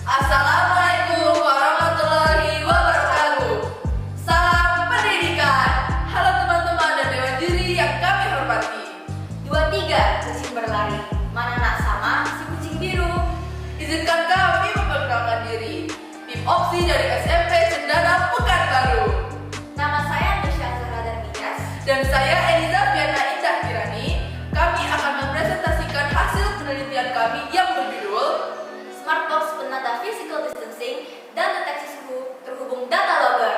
Assalamualaikum warahmatullahi wabarakatuh. Salam pendidikan. Halo teman-teman dan dewan juri yang kami hormati. 23 kucing berlari, mana nak sama si kucing biru. Izinkan kami memperkenalkan diri. Tim Opsi dari SMP Cendana Pekanbaru. Nama saya Nusya Zahra Darmias. Dan saya Eliza Fiana Indah Kirani. Kami akan mempresentasikan hasil penelitian kami yang berjudul Smartbox penanda physical distancing dan deteksi suhu terhubung data logger.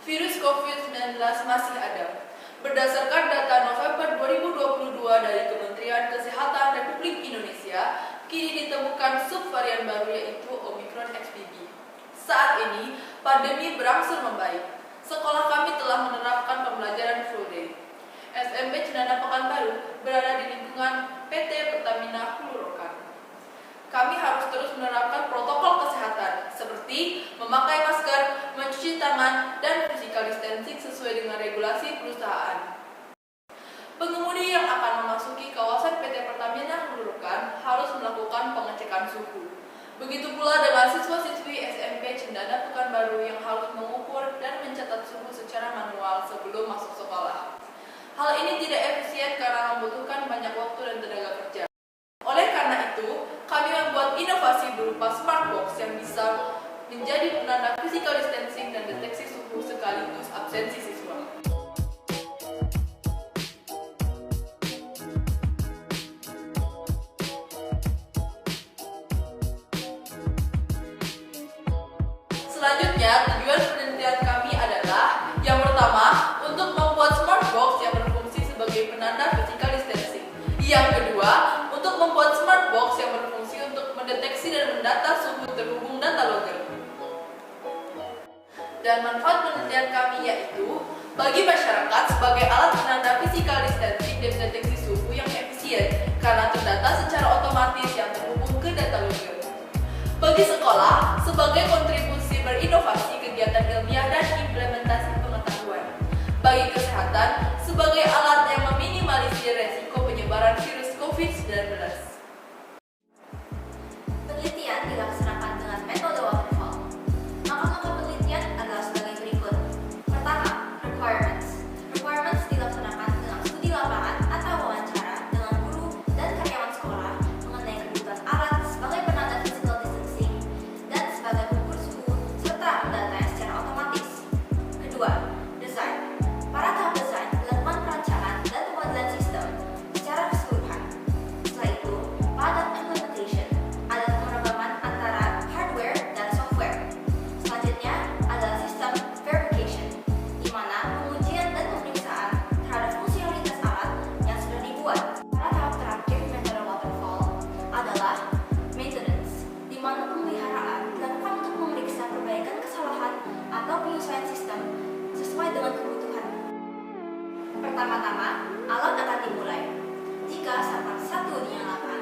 Virus COVID-19 masih ada. Berdasarkan data November 2022 dari Kementerian Kesehatan Republik Indonesia, kini ditemukan subvarian baru yaitu Omicron XBB. Saat ini, pandemi berangsur membaik. Sekolah kami telah menerapkan pembelajaran full day. SMP Cendana Pekanbaru berada di lingkungan PT Pertamina Hulu Rokan. Kami harus terus menerapkan protokol kesehatan seperti memakai masker, mencuci tangan, dan physical distancing sesuai dengan regulasi perusahaan. Pengemudi yang akan memasuki kawasan PT Pertamina Hulu Rokan harus melakukan pengecekan suhu. Begitu pula dengan siswa-siswi SMP Cendana Pekanbaru yang harus mengukur dan mencatat suhu secara manual sebelum masuk sekolah. Hal ini tidak efisien karena membutuhkan banyak waktu dan tenaga kerja. Oleh karena itu, kami membuat inovasi berupa Smartbox yang bisa menjadi penanda physical distancing dan deteksi suhu sekaligus absensi siswa. Selanjutnya, tujuan penelitian kami adalah yang pertama, untuk membuat Smartbox yang berfungsi sebagai penanda physical distancing. Yang kedua, untuk membuat Smartbox yang berfungsi untuk mendeteksi dan mendata suhu terhubung data logger. Dan manfaat penelitian kami yaitu bagi masyarakat sebagai alat penanda physical distancing dan deteksi suhu yang efisien karena terdata secara otomatis yang terhubung ke data logger. Bagi sekolah sebagai kontribusi berinovasi kegiatan ilmiah dan implementasi pengetahuan. Bagi kesehatan sebagai alat yang meminimalisir resiko penyebaran virus COVID-19. Penelitian dilaksanakan dengan metode waterfall. Langkah-langkah penelitian adalah sebagai berikut. Pertama, requirements. Requirements dilaksanakan dengan studi lapangan atau wawancara dengan guru dan karyawan sekolah mengenai kebutuhan alat sebagai penanda physical distancing dan sebagai pengukur suhu serta mendatanya secara otomatis. Kedua, desain. Para tahap desain dilakukan perancangan dan pemodelan sistem secara keseluruhan. Setelah itu, pada implementation ada pemrograman antara hardware dan software. Selanjutnya adalah sistem verification, di mana pengujian dan pemeriksaan terhadap fungsionalitas alat yang sudah dibuat. Pada tahap terakhir metode waterfall adalah maintenance, di mana pemeliharaan dilakukan untuk memeriksa perbaikan kesalahan atau penyesuaian sistem sesuai dengan kebutuhan. Pertama-tama, alat akan dimulai. Jika sampel 1 dinyalakan,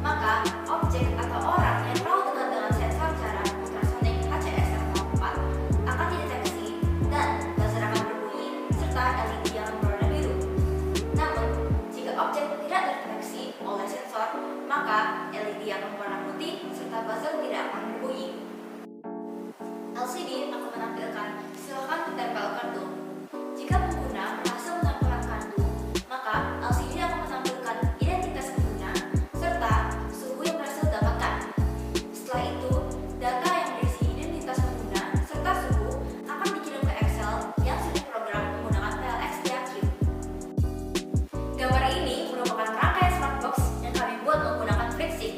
maka objek atau orang yang terlalu dekat dengan sensor jarak ultrasonik HCS-04 akan dideteksi dan buzzer akan berbunyi serta LED yang berwarna biru. Namun, jika objek tidak terdeteksi oleh sensor, maka LED yang berwarna putih serta buzzer tidak akan berbunyi. LCD akan menampilkan silakan ditempel kartu. Jika pengguna berhasil menempelkan kartu, maka LCD akan menampilkan identitas pengguna serta suhu yang berhasil didapatkan. Setelah itu, data yang berisi identitas pengguna serta suhu akan dikirim ke Excel yang sudah diprogram menggunakan PLX DAQ. Gambar ini merupakan rangkaian Smartbox yang kami buat menggunakan FreakSync.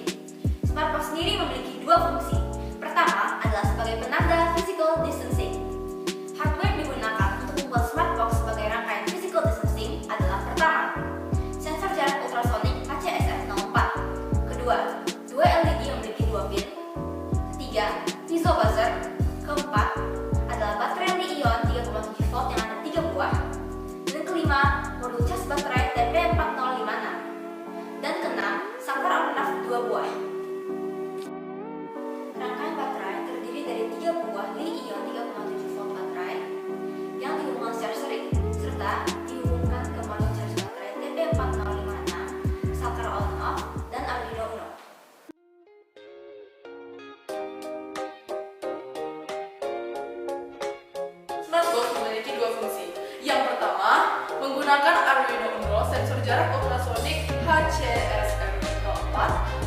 berjarak ultrasonik HCSM04,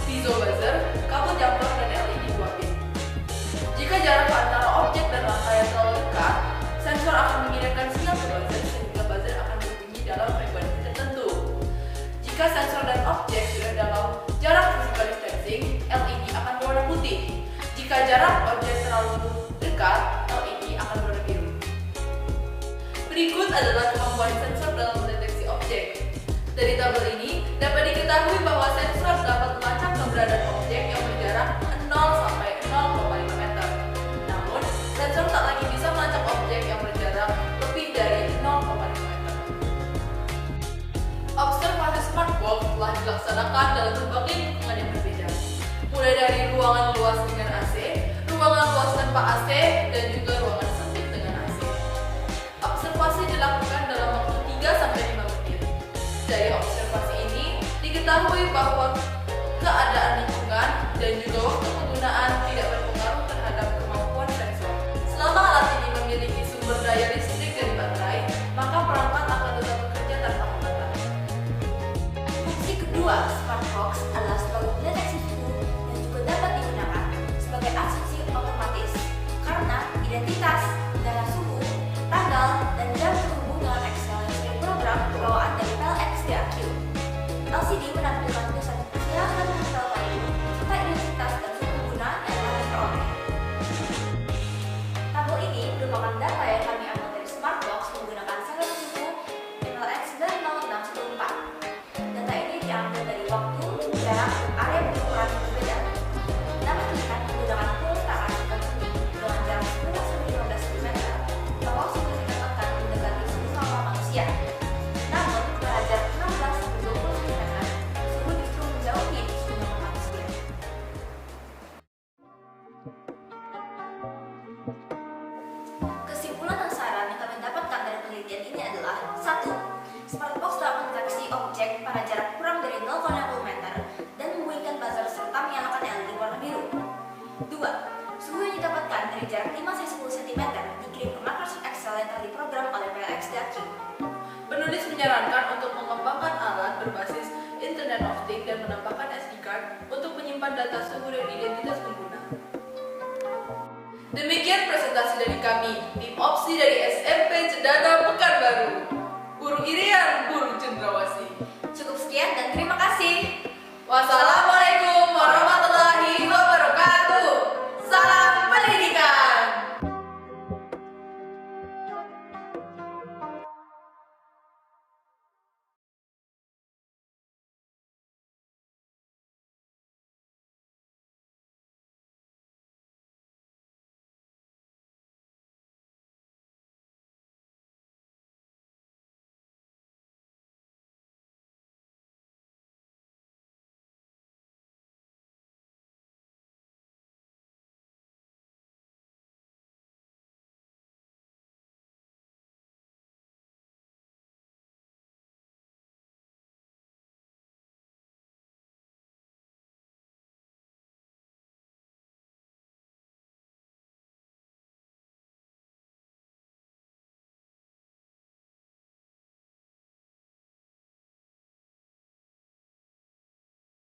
piezo buzzer, kabel jumper, dan LED 2-pin. Jika jarak antara objek dan rangkaian terlalu dekat, sensor akan mengirimkan sinyal ke buzzer sehingga buzzer akan berbunyi dalam frekuensi tertentu. Jika sensor dan objek sudah dalam jarak physical distancing, LED akan berwarna putih. Jika jarak objek terlalu dekat, LED akan berwarna biru. Berikut adalah kemampuan sensor dalam mendeteksi objek. Dari tabel ini, dapat diketahui bahwa sensor dapat melacak keberadaan objek yang berjarak 0 sampai 0,5 meter. Namun, sensor tak lagi bisa melacak objek yang berjarak lebih dari 0,5 meter. Observasi smart box telah dilaksanakan dalam berbagai lingkungan yang berbeda, mulai dari ruangan luas dengan AC, ruangan luas tanpa AC, dan juga ruangan sempit dengan AC. Observasi dilakukan dalam waktu 3-5 menit. Dari observasi ini, diketahui bahwa keadaan lingkungan dan juga waktu penggunaan tidak berpengaruh terhadap kemampuan sensor. Selama alat ini memiliki sumber daya listrik dari baterai, maka perangkat akan tetap bekerja tanpa hambatan. Fungsi kedua smart box adalah sebagai pendeteksi suhu dan juga dapat digunakan sebagai asumsi otomatis karena identitas, darah suhu, tanggal, dan jam terhubung dengan Excel yang sudah diprogram bawaan dari PLX-DAQ. LCD menampilkan tulisan silakan menempel payung serta identitas dan suhu pengguna yang telah diperoleh. Tabel ini merupakan data yang kami ambil dari smart box menggunakan sensor suhu PLX 90614. Data ini diambil dari waktu, jarak, dan area pengukuran yang berbeda. Dapat dilihat menggunakan peletakan ikan kuning dengan jarak 10-15 cm bahwa suhu didapatkan mendekati suhu normal manusia. Namun, pada jarak 16-20 cm, suhu justru menjauhi suhu normal manusia. Kesimpulan dan saran yang kami dapatkan dari penelitian ini adalah: 1. Smart box dapat mendeteksi objek pada jarak kurang dari 0,50 meter dan membunyikan buzzer serta menyalakan LED warna biru. 2. Suhu yang didapatkan dari jarak 5-10 cm dikirim ke Microsoft Excel yang telah diprogram oleh PLX-DAQ. Penulis menyarankan untuk mengembangkan alat berbasis Internet of Things dan menambahkan SD card untuk menyimpan data suhu dan identitas pengguna. Demikian presentasi dari kami, tim opsi dari SMP Cedana Pekanbaru. Guru Irian, Guru Cendrawasih. Cukup sekian dan terima kasih. Wassalam.